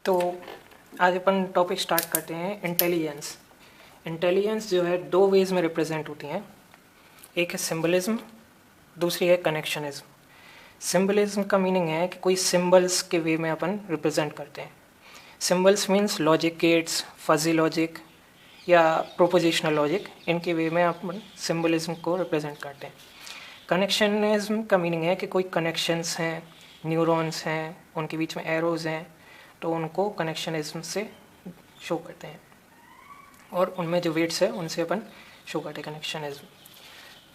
तो आज अपन topic start करते हैं इंटेलिजेंस। इंटेलिजेंस जो है दो वेज में रिप्रेजेंट होती हैं, एक है सिंबलिज्म, दूसरी है कनेक्शनिज्म। सिंबलिज्म का मीनिंग है कि कोई सिंबल्स के वे में अपन रिप्रेजेंट करते हैं। Symbols means logic gates, fuzzy logic या प्रोपोजिशनल लॉजिक, इनके वे में अपन सिंबलिज्म को रिप्रेजेंट करते हैं। कनेक्शनिज्म का मीनिंग है कि कोई कनेक्शंस हैं, न्यूरॉन्स हैं, उनके बीच में एरोज हैं, तो उनको कनेक्शनिज्म से शो करते हैं और उनमें जो वेट्स है उनसे अपन शो करते हैं कनेक्शनिज्म।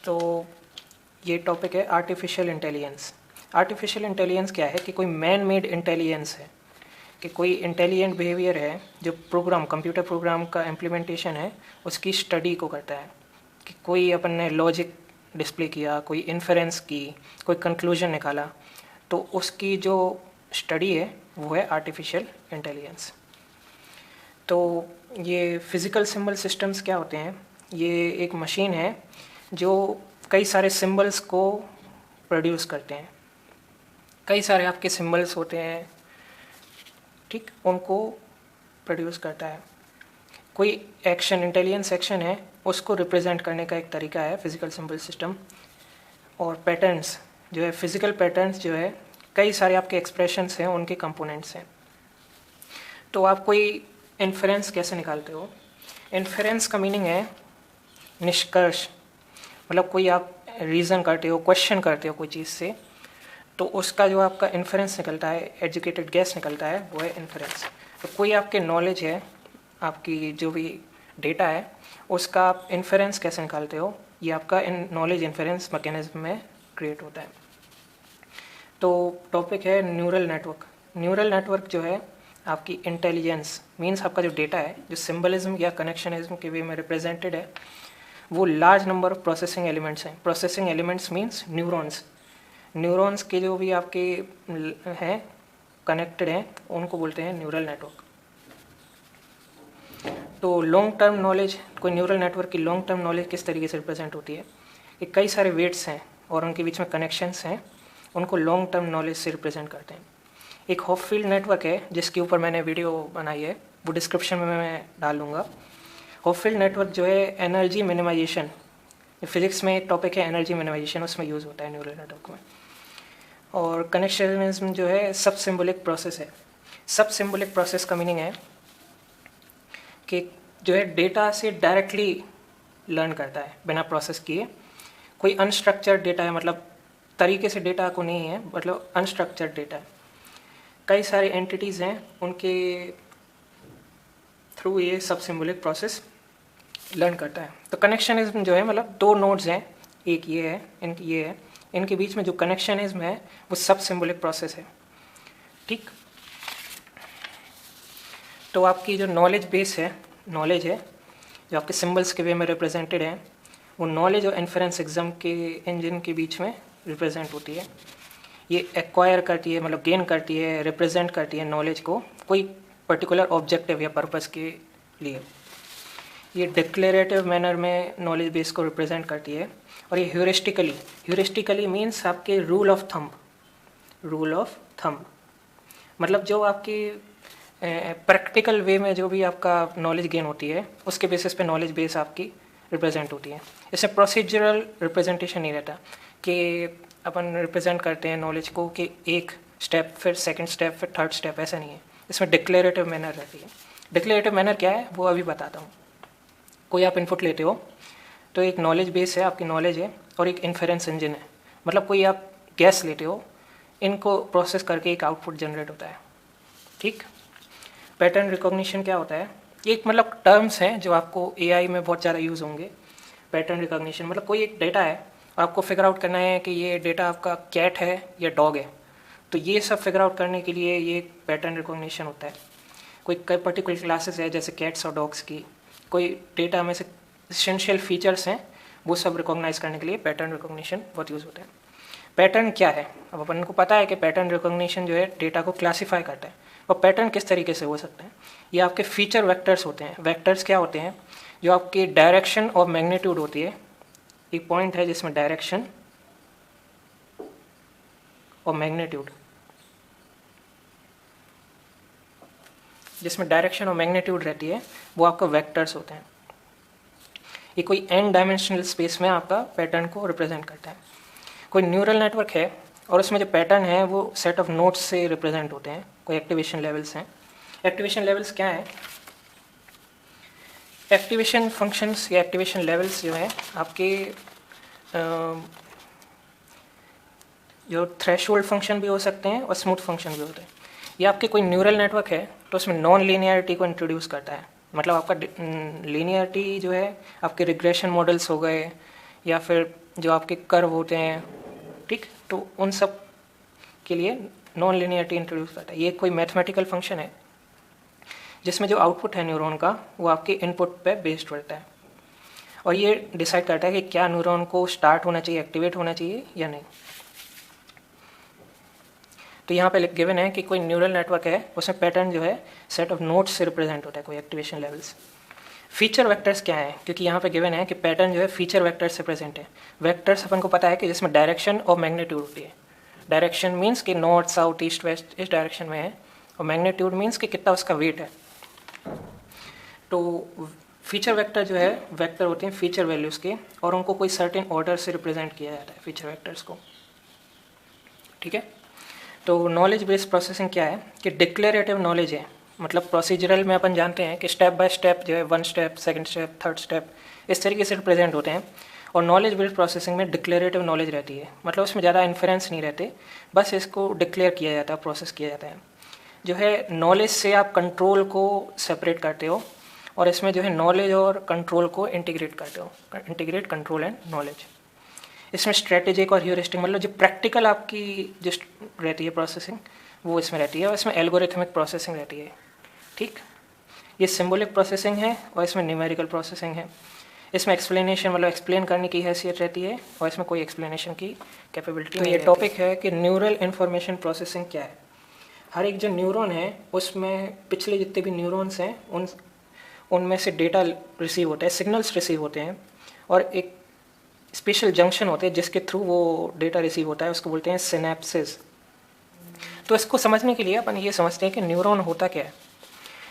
तो ये टॉपिक है आर्टिफिशियल इंटेलिजेंस। आर्टिफिशियल इंटेलिजेंस क्या है कि कोई मैन मेड इंटेलिजेंस है, कि कोई इंटेलिजेंट बिहेवियर है जो प्रोग्राम, कंप्यूटर प्रोग्राम का इम्प्लीमेंटेशन है, उसकी स्टडी को करता है। कि कोई अपन ने लॉजिक डिस्प्ले किया, कोई इन्फरेंस की, कोई कंक्लूजन निकाला, तो उसकी जो स्टडी है वो है आर्टिफिशियल इंटेलिजेंस। तो ये फिज़िकल सिंबल सिस्टम्स क्या होते हैं? ये एक मशीन है जो कई सारे सिंबल्स को प्रोड्यूस करते हैं। कई सारे आपके सिंबल्स होते हैं, ठीक, उनको प्रोड्यूस करता है। कोई एक्शन, इंटेलिजेंस एक्शन है, उसको रिप्रेजेंट करने का एक तरीका है फिज़िकल सिंबल सिस्टम। और पैटर्न्स जो है, फिज़िकल पैटर्न्स जो है, कई सारे आपके एक्सप्रेशंस हैं, उनके कंपोनेंट्स हैं। तो आप कोई इन्फरेंस कैसे निकालते हो? इन्फरेंस का मीनिंग है निष्कर्ष। मतलब कोई आप रीज़न करते हो, क्वेश्चन करते हो कोई चीज़ से, तो उसका जो आपका इन्फरेंस निकलता है, एजुकेटेड गैस निकलता है, वो है इन्फरेंस। तो कोई आपके नॉलेज है, आपकी जो भी डेटा है, उसका आप इन्फरेंस कैसे निकालते हो, ये आपका नॉलेज इन्फरेंस मैकेनिज्म में क्रिएट होता है। तो टॉपिक है न्यूरल नेटवर्क। न्यूरल नेटवर्क जो है आपकी इंटेलिजेंस, मीन्स आपका जो डेटा है, जो सिंबलिज्म या कनेक्शनिज्म के वे में रिप्रेजेंटेड है, वो large number of processing elements हैं। Processing elements means neurons. Neurons के जो भी आपके हैं, कनेक्टेड हैं, उनको बोलते हैं न्यूरल नेटवर्क। तो लॉन्ग टर्म नॉलेज, कोई न्यूरल नेटवर्क की लॉन्ग टर्म नॉलेज किस तरीके से रिप्रेजेंट होती है कि कई सारे वेट्स हैं और उनके बीच में कनेक्शंस हैं, उनको लॉन्ग टर्म नॉलेज से रिप्रेजेंट करते हैं। एक हॉपफील्ड नेटवर्क है जिसके ऊपर मैंने वीडियो बनाई है, वो डिस्क्रिप्शन में मैं डाल दूँगा। हॉपफील्ड नेटवर्क जो है एनर्जी मिनिमाइजेशन, फिजिक्स में एक टॉपिक है एनर्जी मिनिमाइजेशन, उसमें यूज़ होता है न्यूरल नेटवर्क में। और कनेक्शनिज्म जो है सब सिंबॉलिक प्रोसेस है। सब सिंबॉलिक प्रोसेस का मीनिंग है कि जो है डेटा से डायरेक्टली लर्न करता है बिना प्रोसेस किए। कोई अनस्ट्रक्चर्ड डेटा है, मतलब तरीके से डेटा को नहीं है, मतलब अनस्ट्रक्चर्ड डेटा है। कई सारे एंटिटीज़ हैं, उनके थ्रू ये सब सिंबॉलिक प्रोसेस लर्न करता है। तो कनेक्शनिज्म जो है, मतलब दो नोड्स हैं, एक ये है, ये है, इनके बीच में जो कनेक्शनिज्म है वो सब सिंबॉलिक प्रोसेस है, ठीक। तो आपकी जो नॉलेज बेस है, नॉलेज है जो आपके सिंबल्स के वे में रिप्रेजेंटेड है, वो नॉलेज और इन्फरेंस एग्जाम के इंजन के बीच में रिप्रेजेंट होती है। ये एक्वायर करती है, मतलब गेन करती है, रिप्रेजेंट करती है नॉलेज को कोई पर्टिकुलर ऑब्जेक्टिव या पर्पस के लिए। ये डिक्लेरेटिव मैनर में नॉलेज बेस को रिप्रेजेंट करती है। और ये ह्यूरिस्टिकली मीन्स आपके रूल ऑफ थंब, मतलब जो आपकी प्रैक्टिकल वे में जो भी आपका नॉलेज गेन होती है, उसके बेसिस पे नॉलेज बेस आपकी रिप्रेजेंट होती है। इसमें प्रोसीजरल रिप्रेजेंटेशन नहीं रहता कि अपन रिप्रेजेंट करते हैं नॉलेज को कि एक स्टेप, फिर सेकंड स्टेप, फिर थर्ड स्टेप, ऐसा नहीं है। इसमें डिक्लेरेटिव मैनर रहती है। डिक्लेरेटिव मैनर क्या है वो अभी बताता हूँ। कोई आप इनपुट लेते हो, तो एक नॉलेज बेस है, आपकी नॉलेज है, और एक इन्फरेंस इंजन है, मतलब कोई आप गैस लेते हो, इनको प्रोसेस करके एक आउटपुट जनरेट होता है, ठीक। पैटर्न रिकॉग्निशन क्या होता है? ये एक मतलब टर्म्स हैं जो आपको एआई में बहुत ज़्यादा यूज़ होंगे। पैटर्न रिकॉग्निशन मतलब कोई एक डेटा है, आपको फिगर आउट करना है कि ये डेटा आपका कैट है या डॉग है, तो ये सब फिगर आउट करने के लिए ये पैटर्न रिकॉग्निशन होता है। कोई पर्टिकुलर क्लासेस है जैसे कैट्स और डॉग्स की, कोई डेटा में से एसेंशियल फीचर्स हैं, वो सब रिकॉग्नाइज करने के लिए पैटर्न रिकॉग्निशन बहुत यूज़ होता है। पैटर्न क्या है? अब अपन को पता है कि पैटर्न रिकॉग्निशन जो है डेटा को क्लासीफाई करता है। और पैटर्न किस तरीके से हो सकते हैं? ये आपके फीचर वेक्टर्स होते हैं। वेक्टर्स क्या होते हैं? जो आपकी डायरेक्शन और मैग्नीट्यूड होती है। एक पॉइंट है जिसमें डायरेक्शन और मैग्नीट्यूड, जिसमें डायरेक्शन और मैग्नीट्यूड रहती है, वो आपका वेक्टर्स होते हैं। ये कोई n डायमेंशनल स्पेस में आपका पैटर्न को रिप्रेजेंट करता है। कोई न्यूरल नेटवर्क है और उसमें जो पैटर्न है वो सेट ऑफ नोड्स से रिप्रेजेंट होते हैं, कोई एक्टिवेशन लेवल्स हैं। एक्टिवेशन लेवल्स क्या है? एक्टिवेशन फंक्शंस या एक्टिवेशन लेवल्स जो है आपके जो थ्रेशोल्ड फंक्शन भी हो सकते हैं और स्मूथ फंक्शन भी होते हैं। ये आपके कोई न्यूरल नेटवर्क है तो उसमें नॉन लीनियरिटी को इंट्रोड्यूस करता है। मतलब आपका लीनियरिटी जो है आपके रिग्रेशन मॉडल्स हो गए या फिर जो आपके कर्व होते हैं, ठीक, तो उन सब के लिए नॉन लीनियरिटी इंट्रोड्यूस करता है। ये कोई मैथमेटिकल फंक्शन है जिसमें जो आउटपुट है न्यूरॉन का वो आपके इनपुट पे बेस्ड रहता है और ये डिसाइड करता है कि क्या न्यूरॉन को स्टार्ट होना चाहिए, एक्टिवेट होना चाहिए या नहीं। तो यहाँ पे गिवन है कि कोई न्यूरल नेटवर्क है, उसमें पैटर्न जो है सेट ऑफ नोड्स से रिप्रेजेंट होता है, कोई एक्टिवेशन लेवल्स। फीचर वेक्टर्स क्या है? क्योंकि यहाँ पे गिवन है कि पैटर्न जो है फीचर वेक्टर्स से प्रेजेंट है। वेक्टर्स अपन को पता है कि जिसमें डायरेक्शन और मैग्नीट्यूड होती है। डायरेक्शन मीन्स कि नॉर्थ, साउथ, ईस्ट, वेस्ट इस डायरेक्शन में है, और मैग्नीट्यूड मीन्स कि कितना उसका वेट है। तो फीचर वेक्टर जो है वेक्टर होते हैं फीचर वैल्यूज़ के, और उनको कोई सर्टेन ऑर्डर से रिप्रेजेंट किया जाता है फीचर वेक्टर्स को, ठीक है। तो नॉलेज बेस्ड प्रोसेसिंग क्या है कि डिक्लेरेटिव नॉलेज है, मतलब प्रोसीजरल में अपन जानते हैं कि स्टेप बाय स्टेप जो है 1 step, 2nd step, 3rd step इस तरीके से रिप्रेजेंट होते हैं। और नॉलेज बेस्ड प्रोसेसिंग में डिक्लेरेटिव नॉलेज रहती है, मतलब उसमें ज़्यादा इन्फरेंस नहीं रहते, बस इसको डिक्लेयर किया जाता है, प्रोसेस किया जाता है। जो है नॉलेज से आप कंट्रोल को सेपरेट करते हो और इसमें जो है नॉलेज और कंट्रोल को इंटीग्रेट करते हो, इंटीग्रेट कंट्रोल एंड नॉलेज। इसमें स्ट्रेटेजिक और ह्यूरिस्टिक, मतलब जो प्रैक्टिकल आपकी जो रहती है प्रोसेसिंग वो इसमें रहती है, और इसमें एल्गोरिथमिक प्रोसेसिंग रहती है, ठीक। ये सिंबॉलिक प्रोसेसिंग है और इसमें न्यूमेरिकल प्रोसेसिंग है। इसमें एक्सप्लेनेशन मतलब एक्सप्लेन करने की हैसियत रहती है और इसमें कोई एक्सप्लेनेशन की कैपेबिलिटी नहीं। ये टॉपिक है कि न्यूरल इन्फॉर्मेशन प्रोसेसिंग क्या है। हर एक जो न्यूरॉन है उसमें पिछले जितने भी न्यूरॉन्स हैं उनमें से डेटा रिसीव होता है, सिग्नल्स रिसीव होते हैं, और एक स्पेशल जंक्शन होते हैं जिसके थ्रू वो डेटा रिसीव होता है, उसको बोलते हैं सिनेप्सिस। तो इसको समझने के लिए अपन ये समझते हैं कि न्यूरॉन होता क्या है।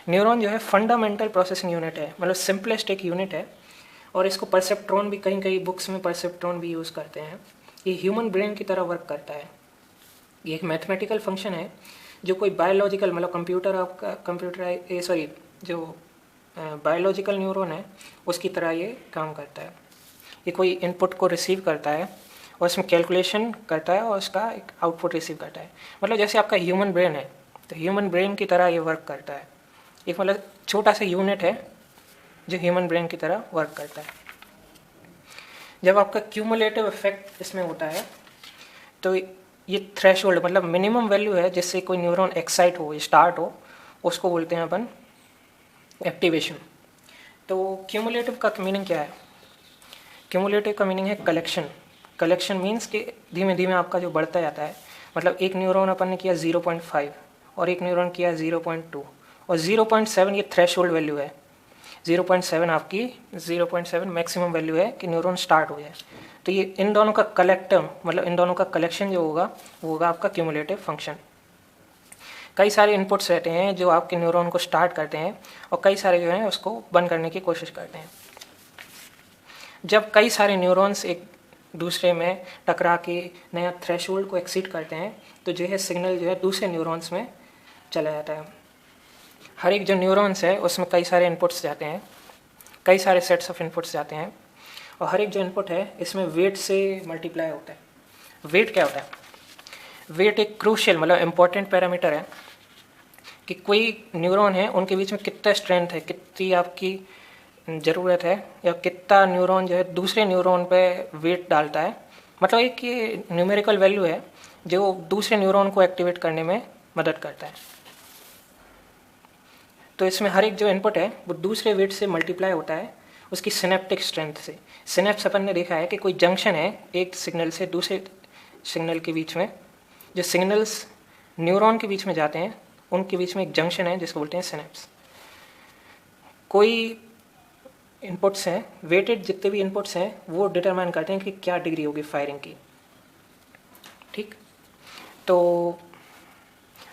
न्यूरॉन जो है फंडामेंटल प्रोसेसिंग यूनिट है, मतलब सिंपलेस्ट एक यूनिट है, और इसको परसेप्ट्रॉन भी कई बुक्स में परसेप्ट्रॉन भी यूज़ करते हैं। ये ह्यूमन ब्रेन की तरह वर्क करता है। ये एक मैथमेटिकल फंक्शन है जो कोई बायोलॉजिकल मतलब जो बायोलॉजिकल न्यूरॉन है उसकी तरह ये काम करता है। ये कोई इनपुट को रिसीव करता है और इसमें कैलकुलेशन करता है और उसका एक आउटपुट रिसीव करता है। मतलब जैसे आपका ह्यूमन ब्रेन है तो ह्यूमन ब्रेन की तरह ये वर्क करता है। एक मतलब छोटा सा यूनिट है जो ह्यूमन ब्रेन की तरह वर्क करता है। जब आपका क्यूमुलेटिव इफेक्ट इसमें होता है तो ये थ्रेशोल्ड मतलब मिनिमम वैल्यू है जिससे कोई न्यूरॉन एक्साइट हो, स्टार्ट हो, उसको बोलते हैं अपन एक्टिवेशन। तो क्यूमुलेटिव का मीनिंग क्या है? क्यूमुलेटिव का मीनिंग है कलेक्शन। कलेक्शन मीन्स कि धीमे धीमे आपका जो बढ़ता जाता है, मतलब एक न्यूरॉन अपन ने किया 0.5 और एक न्यूरॉन किया 0.2 और 0.7 ये थ्रेशोल्ड वैल्यू है। 0.7 आपकी 0.7 मैक्सिमम वैल्यू है कि न्यूरॉन स्टार्ट हो जाए। तो ये इन दोनों का कलेक्टिव मतलब इन दोनों का कलेक्शन जो होगा वो होगा आपका क्यूमुलेटिव फंक्शन। कई सारे इनपुट्स रहते हैं जो आपके न्यूरॉन को स्टार्ट करते हैं और कई सारे जो हैं उसको बंद करने की कोशिश करते हैं। जब कई सारे न्यूरॉन्स एक दूसरे में टकरा के नया थ्रेशोल्ड को एक्सीड करते हैं तो जो है सिग्नल जो है दूसरे न्यूरॉन्स में चला जाता है। हर एक जो न्यूरॉन्स है उसमें कई सारे इनपुट्स जाते हैं, कई सारे सेट्स ऑफ इनपुट्स जाते हैं, और हर एक जो इनपुट है इसमें वेट से मल्टीप्लाई होता है। वेट क्या होता है? वेट एक क्रूशियल मतलब इम्पॉर्टेंट पैरामीटर है कि कोई न्यूरॉन है उनके बीच में कितना स्ट्रेंथ है, कितनी आपकी ज़रूरत है, या कितना न्यूरॉन जो है दूसरे न्यूरॉन पे वेट डालता है। मतलब एक ये न्यूमेरिकल वैल्यू है जो दूसरे न्यूरॉन को एक्टिवेट करने में मदद करता है। तो इसमें हर एक जो इनपुट है वो दूसरे वेट से मल्टीप्लाई होता है उसकी सिनेप्टिक स्ट्रेंथ से। सिनेप्स अपन ने देखा है कि कोई जंक्शन है एक सिग्नल से दूसरे सिग्नल के बीच में, जो सिग्नल्स न्यूरॉन के बीच में जाते हैं उनके बीच में एक जंक्शन है जिसको बोलते हैं सिनेप्स। कोई इनपुट्स हैं, वेटेड जितने भी इनपुट्स हैं वो डिटरमाइन करते हैं कि क्या डिग्री होगी फायरिंग की, ठीक। तो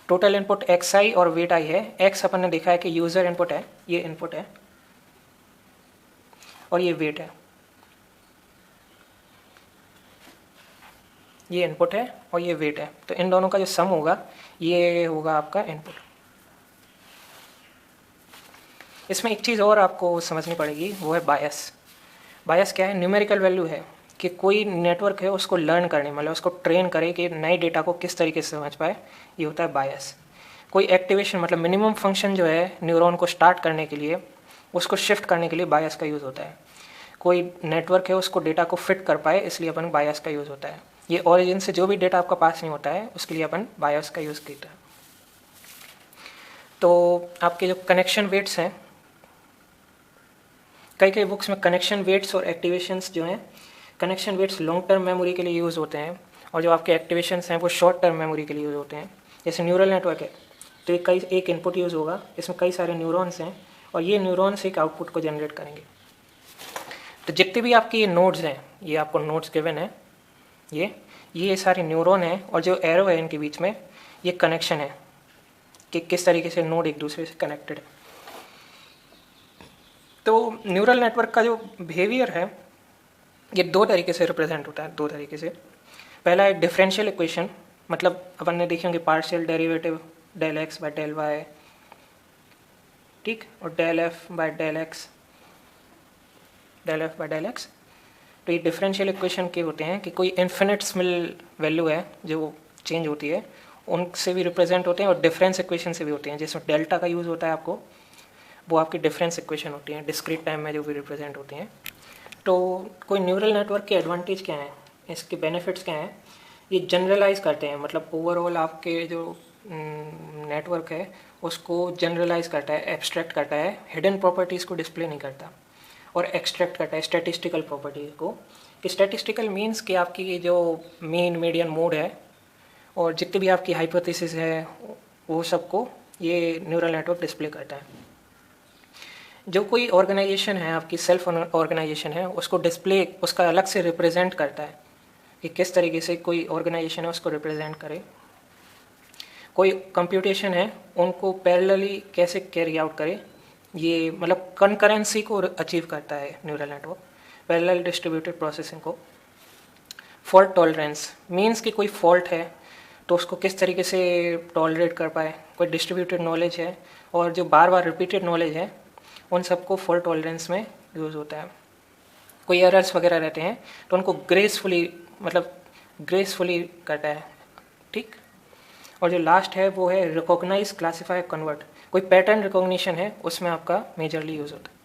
टोटल इनपुट एक्स आई और वेट आई है। एक्स अपन ने देखा है कि यूज़र इनपुट है, ये इनपुट है, और ये वेट है, ये इनपुट है और ये वेट है। तो इन दोनों का जो सम होगा ये होगा आपका इनपुट। इसमें एक चीज़ और आपको समझनी पड़ेगी, वो है बायस। बायस क्या है? न्यूमेरिकल वैल्यू है कि कोई नेटवर्क है उसको लर्न करने, मतलब उसको ट्रेन करे कि नए डेटा को किस तरीके से समझ पाए, ये होता है बायस। कोई एक्टिवेशन मतलब मिनिमम फंक्शन जो है न्यूरॉन को स्टार्ट करने के लिए, उसको शिफ्ट करने के लिए बायस का यूज़ होता है। कोई नेटवर्क है उसको डेटा को फिट कर पाए, इसलिए अपन बायस का यूज़ होता है। ये ओरिजिन से जो भी डेटा आपका पास नहीं होता है उसके लिए अपन बायस का यूज़ करते हैं। तो आपके जो कनेक्शन वेट्स हैं, कई कई बुक्स में कनेक्शन वेट्स और एक्टिवेशंस जो हैं, connection weights long term memory के लिए यूज़ होते हैं और जो आपके एक्टिवेशंस हैं वो शॉर्ट टर्म मेमोरी के लिए यूज़ होते हैं। जैसे न्यूरल नेटवर्क है तो एक इनपुट यूज़ होगा, इसमें कई सारे न्यूरॉन्स हैं और ये न्यूरॉन्स एक आउटपुट को जनरेट करेंगे। तो जितने भी आपके ये नोड्स हैं, ये आपको नोड्स गिवन है, ये सारे न्यूरॉन हैं और जो एरो है इनके बीच में ये कनेक्शन है कि किस तरीके से नोड एक दूसरे से कनेक्टेड है। तो न्यूरल नेटवर्क का जो बिहेवियर है ये दो तरीके से रिप्रेजेंट होता है, दो तरीके से। पहला है डिफरेंशियल इक्वेशन, मतलब अपन ने देखे होंगे partial derivative del x by del y, ठीक, और del f by del x, del f by del x. तो ये डिफरेंशियल इक्वेशन के होते हैं कि कोई इन्फिनिटसिमल वैल्यू है जो चेंज होती है, उनसे भी रिप्रेजेंट होते हैं और डिफरेंस इक्वेशन से भी होते हैं। जिसमें डेल्टा का यूज़ होता है आपको, वो आपकी डिफरेंस इक्वेशन होती हैं, डिस्क्रीट टाइम में जो भी रिप्रेजेंट होती हैं। तो कोई न्यूरल नेटवर्क के एडवांटेज क्या हैं, इसके बेनिफिट्स क्या हैं? ये जनरलाइज करते हैं, मतलब ओवरऑल आपके जो नेटवर्क है उसको जनरलाइज करता है, एब्स्ट्रैक्ट करता है, हिडन प्रॉपर्टीज़ को डिस्प्ले नहीं करता, और एक्सट्रैक्ट करता है स्टैटिस्टिकल प्रॉपर्टीज़ को। कि स्टैटिस्टिकल मीन्स कि आपकी जो मीन मीडियन मोड है और जितनी भी आपकी हाइपोथेसिस है वो सबको ये न्यूरल नेटवर्क डिस्प्ले करता है। जो कोई ऑर्गेनाइजेशन है आपकी सेल्फ ऑर्गेनाइजेशन है उसको डिस्प्ले, उसका अलग से रिप्रेजेंट करता है कि किस तरीके से कोई ऑर्गेनाइजेशन है उसको रिप्रेजेंट करे। कोई कंप्यूटेशन है उनको पैरेलली कैसे कैरी आउट करे, ये मतलब कंकरेंसी को अचीव करता है neural network, parallel distributed processing को। फॉल्ट टॉलरेंस मीन्स कि कोई फॉल्ट है तो उसको किस तरीके से टॉलरेट कर पाए। कोई डिस्ट्रीब्यूटेड नॉलेज है और जो बार बार रिपीटेड नॉलेज है उन सबको फॉल्ट टॉलरेंस में यूज़ होता है। कोई एरर्स वगैरह रहते हैं तो उनको ग्रेसफुली करता है, ठीक। और जो लास्ट है वो है रिकॉग्नाइज, क्लासीफाई, कन्वर्ट। कोई पैटर्न रिकॉग्निशन है उसमें आपका मेजरली यूज़ होता है।